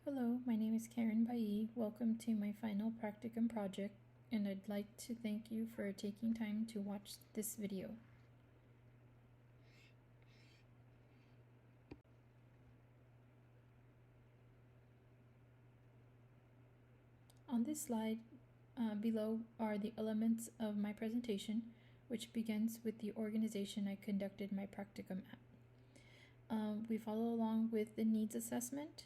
Hello, my name is Karen Bailly. Welcome to my final practicum project, and I'd like to thank you for taking time to watch this video. On this slide below are the elements of my presentation, which begins with the organization I conducted my practicum at. We follow along with the needs assessment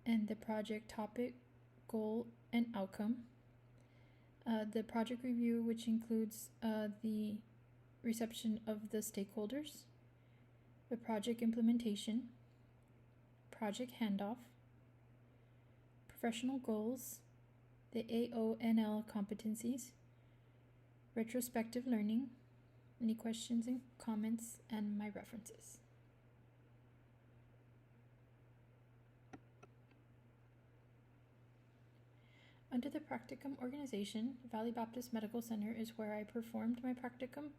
and the project topic, goal, and outcome. The project review, which includes the reception of the stakeholders, the project implementation, project handoff, professional goals, the AONL competencies, retrospective learning, any questions and comments, and my references. Under the practicum organization, Valley Baptist Medical Center is where I performed my practicum,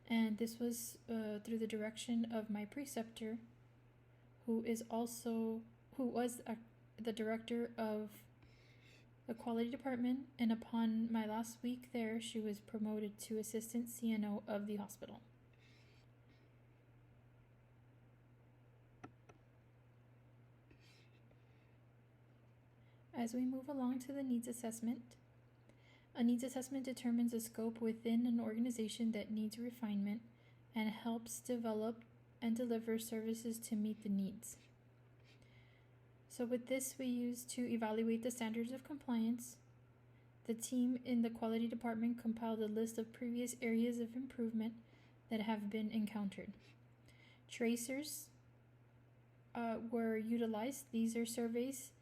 and this was through the direction of my preceptor, who was the director of the quality department, and upon my last week there, she was promoted to assistant CNO of the hospital. As we move along to the needs assessment, a needs assessment determines a scope within an organization that needs refinement and helps develop and deliver services to meet the needs. So with this, we use to evaluate the standards of compliance. The team in the quality department compiled a list of previous areas of improvement that have been encountered. Tracers were utilized. These are surveys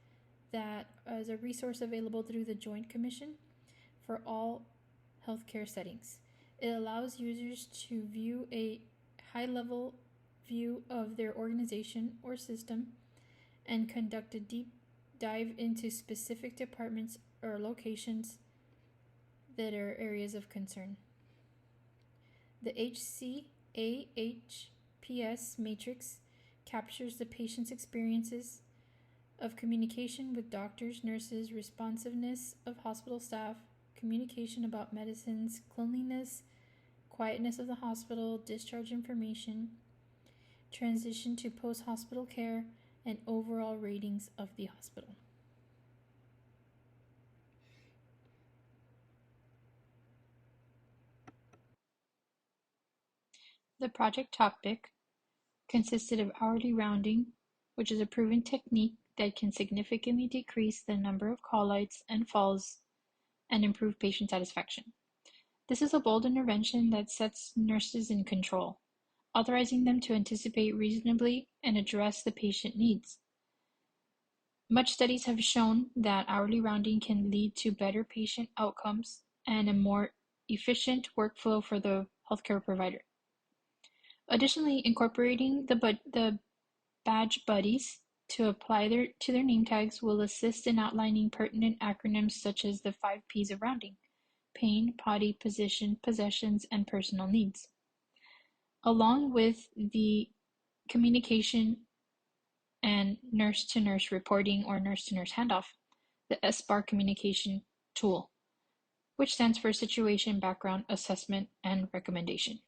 that is a resource available through the Joint Commission for all healthcare settings. It allows users to view a high-level view of their organization or system and conduct a deep dive into specific departments or locations that are areas of concern. The HCAHPS matrix captures the patient's experiences of communication with doctors, nurses, responsiveness of hospital staff, communication about medicines, cleanliness, quietness of the hospital, discharge information, transition to post-hospital care, and overall ratings of the hospital. The project topic consisted of hourly rounding, which is a proven technique that can significantly decrease the number of call-outs and falls and improve patient satisfaction. This is a bold intervention that sets nurses in control, authorizing them to anticipate reasonably and address the patient needs. Much studies have shown that hourly rounding can lead to better patient outcomes and a more efficient workflow for the healthcare provider. Additionally, incorporating the badge buddies to apply to their name tags will assist in outlining pertinent acronyms such as the 5 P's of rounding: pain, potty, position, possessions, and personal needs. Along with the communication and nurse-to-nurse reporting or nurse-to-nurse handoff, the SBAR communication tool, which stands for Situation, Background, Assessment, and Recommendation.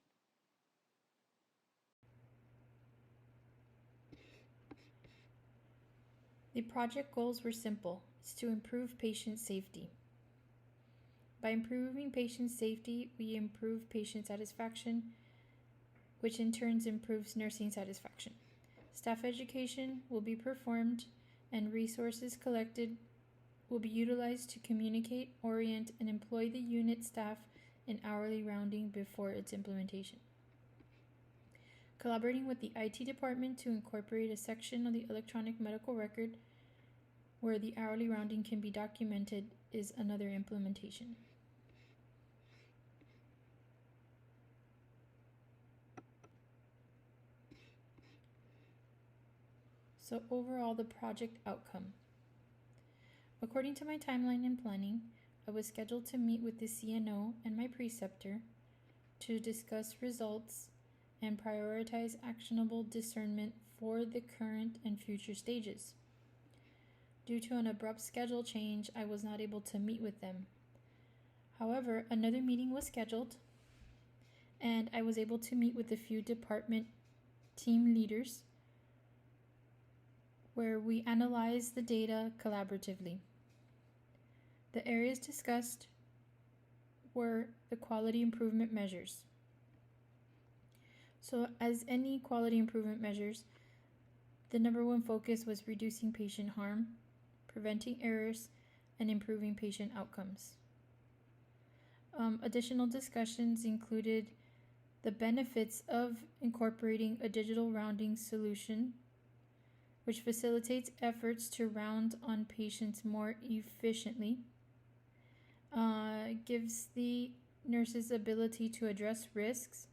The project goals were simple. It's to improve patient safety. By improving patient safety, we improve patient satisfaction, which in turn improves nursing satisfaction. Staff education will be performed, and resources collected will be utilized to communicate, orient, and employ the unit staff in hourly rounding before its implementation. Collaborating with the IT department to incorporate a section of the electronic medical record where the hourly rounding can be documented is another implementation. So overall, the project outcome. According to my timeline and planning, I was scheduled to meet with the CNO and my preceptor to discuss results and prioritize actionable discernment for the current and future stages. Due to an abrupt schedule change, I was not able to meet with them. However, another meeting was scheduled, and I was able to meet with a few department team leaders where we analyzed the data collaboratively. The areas discussed were the quality improvement measures. So, as any quality improvement measures, the number one focus was reducing patient harm, preventing errors, and improving patient outcomes. Additional discussions included the benefits of incorporating a digital rounding solution, which facilitates efforts to round on patients more efficiently, gives the nurses ability to address risks,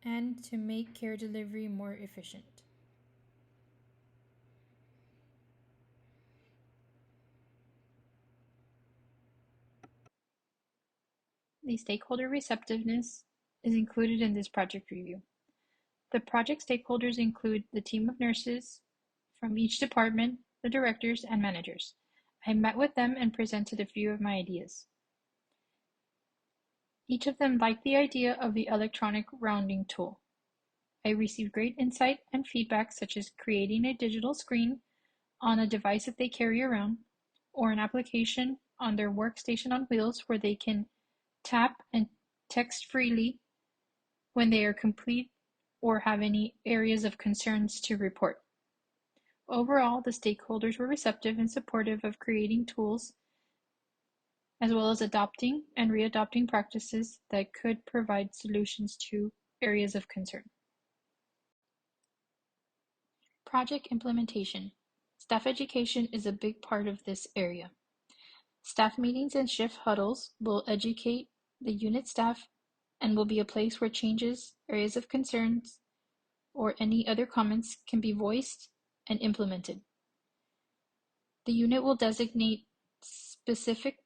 and to make care delivery more efficient. The stakeholder receptiveness is included in this project review. The project stakeholders include the team of nurses from each department, the directors, and managers. I met with them and presented a few of my ideas. Each of them liked the idea of the electronic rounding tool. I received great insight and feedback, such as creating a digital screen on a device that they carry around, or an application on their workstation on wheels where they can tap and text freely when they are complete or have any areas of concerns to report. Overall, the stakeholders were receptive and supportive of creating tools, as well as adopting and readopting practices that could provide solutions to areas of concern. Project implementation. Staff education is a big part of this area. Staff meetings and shift huddles will educate the unit staff and will be a place where changes, areas of concerns, or any other comments can be voiced and implemented. The unit will designate specific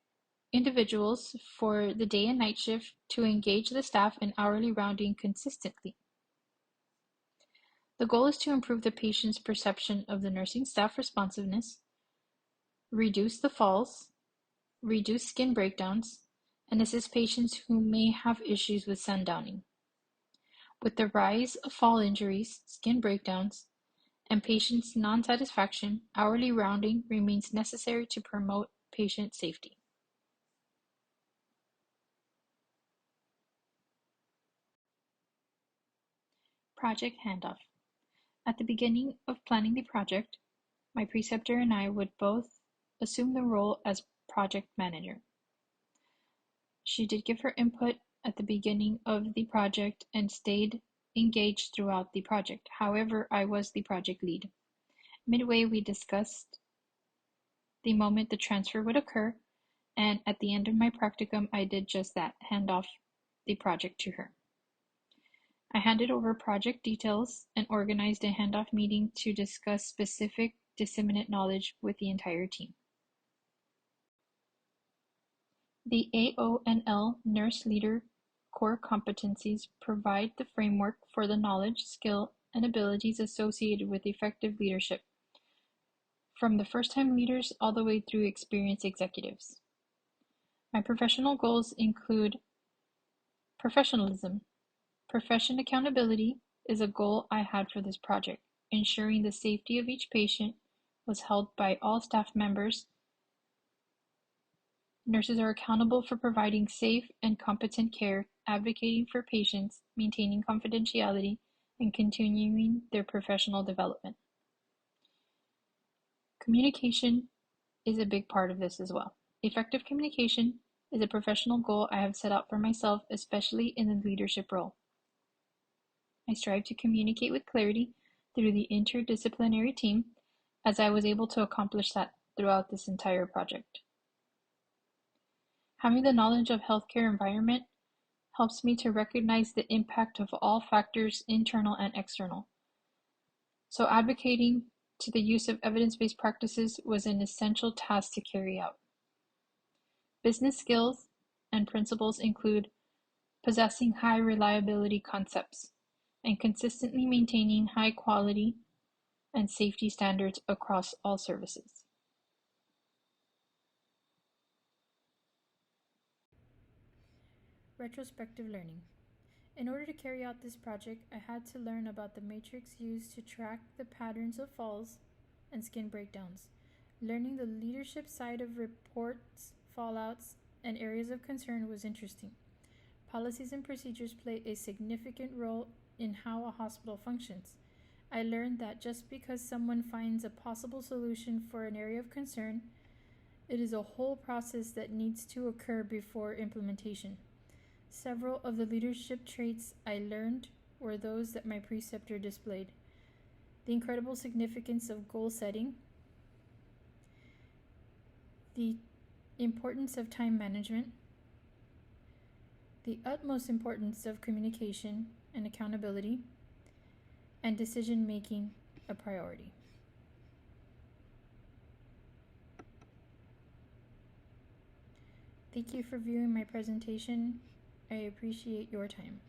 individuals for the day and night shift to engage the staff in hourly rounding consistently. The goal is to improve the patient's perception of the nursing staff responsiveness, reduce the falls, reduce skin breakdowns, and assist patients who may have issues with sundowning. With the rise of fall injuries, skin breakdowns, and patients' non-satisfaction, hourly rounding remains necessary to promote patient safety. Project handoff. At the beginning of planning the project, my preceptor and I would both assume the role as project manager. She did give her input at the beginning of the project and stayed engaged throughout the project. However, I was the project lead. Midway, we discussed the moment the transfer would occur, and at the end of my practicum, I did just that, hand off the project to her. I handed over project details and organized a handoff meeting to discuss specific disseminate knowledge with the entire team. The AONL Nurse Leader core competencies provide the framework for the knowledge, skill, and abilities associated with effective leadership, from the first-time leaders all the way through experienced executives. My professional goals include professionalism. Profession accountability is a goal I had for this project. Ensuring the safety of each patient was held by all staff members. Nurses are accountable for providing safe and competent care, advocating for patients, maintaining confidentiality, and continuing their professional development. Communication is a big part of this as well. Effective communication is a professional goal I have set out for myself, especially in the leadership role. I strive to communicate with clarity through the interdisciplinary team, as I was able to accomplish that throughout this entire project. Having the knowledge of healthcare environment helps me to recognize the impact of all factors, internal and external. So advocating to the use of evidence-based practices was an essential task to carry out. Business skills and principles include possessing high reliability concepts and consistently maintaining high quality and safety standards across all services. Retrospective learning. In order to carry out this project, I had to learn about the matrix used to track the patterns of falls and skin breakdowns. Learning the leadership side of reports, fallouts, and areas of concern was interesting. Policies and procedures play a significant role in how a hospital functions. I learned that just because someone finds a possible solution for an area of concern, it is a whole process that needs to occur before implementation. Several of the leadership traits I learned were those that my preceptor displayed: the incredible significance of goal setting, the importance of time management, the utmost importance of communication and accountability, and decision making a priority. Thank you for viewing my presentation. I appreciate your time.